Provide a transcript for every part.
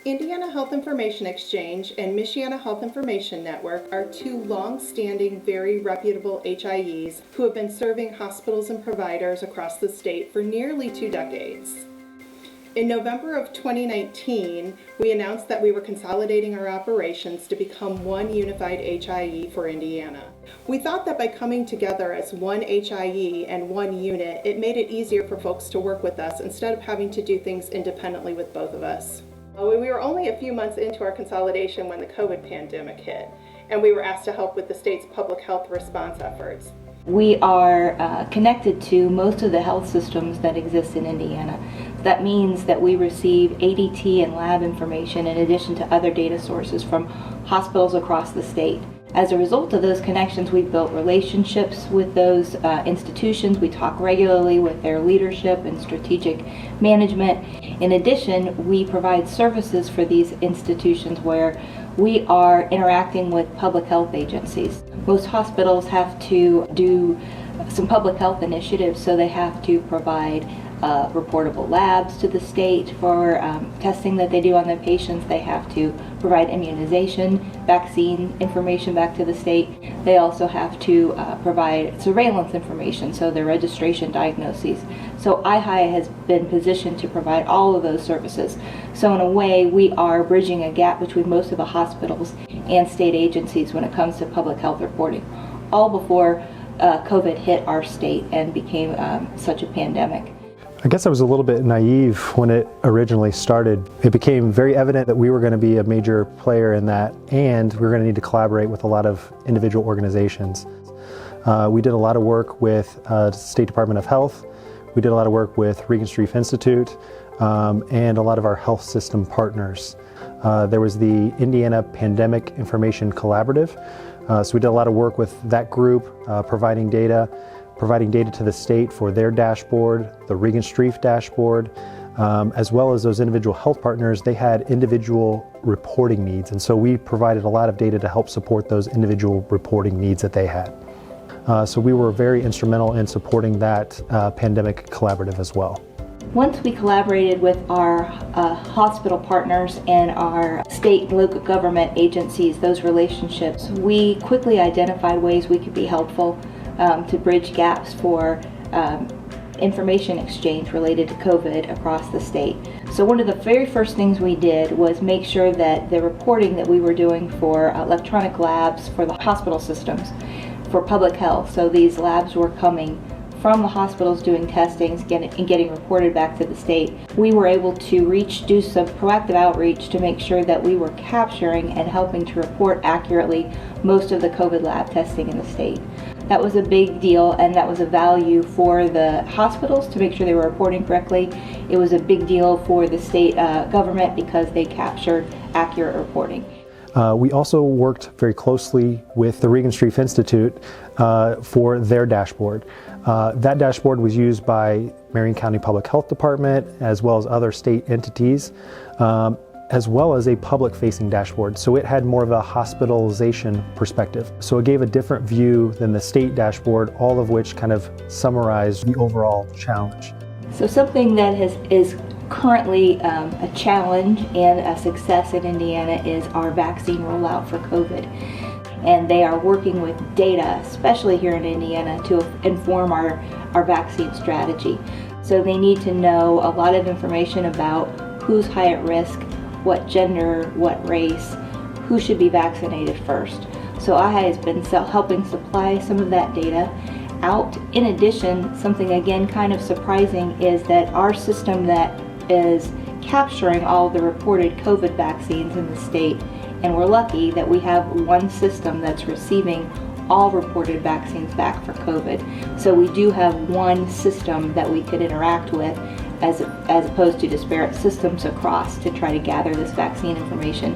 Indiana Health Information Exchange and Michiana Health Information Network are two long-standing, very reputable HIEs who have been serving hospitals and providers across the state for nearly 2 decades. In November of 2019, we announced that we were consolidating our operations to become one unified HIE for Indiana. We thought that by coming together as one HIE and one unit, it made it easier for folks to work with us instead of having to do things independently with both of us. We were only a few months into our consolidation when the COVID pandemic hit, and we were asked to help with the state's public health response efforts. We are connected to most of the health systems that exist in Indiana. That means that we receive ADT and lab information in addition to other data sources from hospitals across the state. As a result of those connections, we've built relationships with those institutions. We talk regularly with their leadership and strategic management. In addition, we provide services for these institutions where we are interacting with public health agencies. Most hospitals have to do some public health initiatives, so they have to provide reportable labs to the state for testing that they do on their patients. They have to provide immunization, vaccine information back to the state. They also have to provide surveillance information, so their registration diagnoses. So IHIE has been positioned to provide all of those services. So in a way, we are bridging a gap between most of the hospitals and state agencies when it comes to public health reporting, all before COVID hit our state and became such a pandemic. I guess I was a little bit naive when it originally started. It became very evident that we were going to be a major player in that, and we were going to need to collaborate with a lot of individual organizations. We did a lot of work with the State Department of Health. We did a lot of work with Regenstrief Institute and a lot of our health system partners. There was the Indiana Pandemic Information Collaborative. So we did a lot of work with that group, providing data to the state for their dashboard, the Regenstrief dashboard, as well as those individual health partners. They had individual reporting needs, and so we provided a lot of data to help support those individual reporting needs that they had. So we were very instrumental in supporting that pandemic collaborative as well. Once we collaborated with our hospital partners and our state and local government agencies, those relationships, we quickly identified ways we could be helpful to bridge gaps for information exchange related to COVID across the state. So one of the very first things we did was make sure that the reporting that we were doing for electronic labs for the hospital systems for public health, so these labs were coming from the hospitals doing testings and getting reported back to the state. We were able to do some proactive outreach to make sure that we were capturing and helping to report accurately most of the COVID lab testing in the state. That was a big deal, and that was a value for the hospitals to make sure they were reporting correctly. It was a big deal for the state government because they captured accurate reporting. We also worked very closely with the Regenstrief Institute for their dashboard. That dashboard was used by Marion County Public Health Department as well as other state entities, as well as a public-facing dashboard. So it had more of a hospitalization perspective. So it gave a different view than the state dashboard, all of which kind of summarized the overall challenge. So something that is currently a challenge and a success in Indiana is our vaccine rollout for COVID. And they are working with data, especially here in Indiana, to inform our vaccine strategy. So they need to know a lot of information about who's high at risk, what gender, what race, who should be vaccinated first. So IHIE has been helping supply some of that data out. In addition, something again kind of surprising is that our system that is capturing all the reported COVID vaccines in the state, and we're lucky that we have one system that's receiving all reported vaccines back for COVID. So we do have one system that we could interact with as opposed to disparate systems across to try to gather this vaccine information.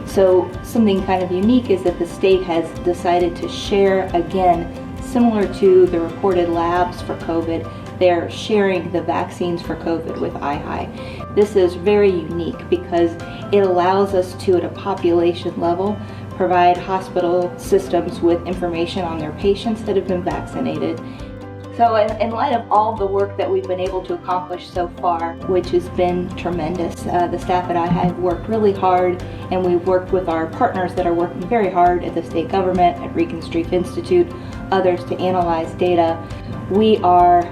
So something kind of unique is that the state has decided to share, again, similar to the reported labs for COVID, they're sharing the vaccines for COVID with IHIE. This is very unique because it allows us to, at a population level, provide hospital systems with information on their patients that have been vaccinated. So in light of all the work that we've been able to accomplish so far, which has been tremendous, the staff at IHIE have worked really hard, and we've worked with our partners that are working very hard at the state government, at Regan Street Institute, others to analyze data. We are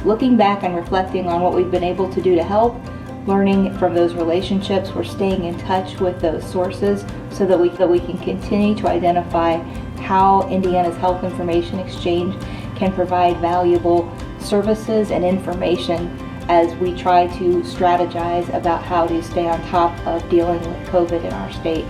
looking back and reflecting on what we've been able to do to help, learning from those relationships. We're staying in touch with those sources so that we can continue to identify how Indiana's Health Information Exchange can provide valuable services and information as we try to strategize about how to stay on top of dealing with COVID in our state.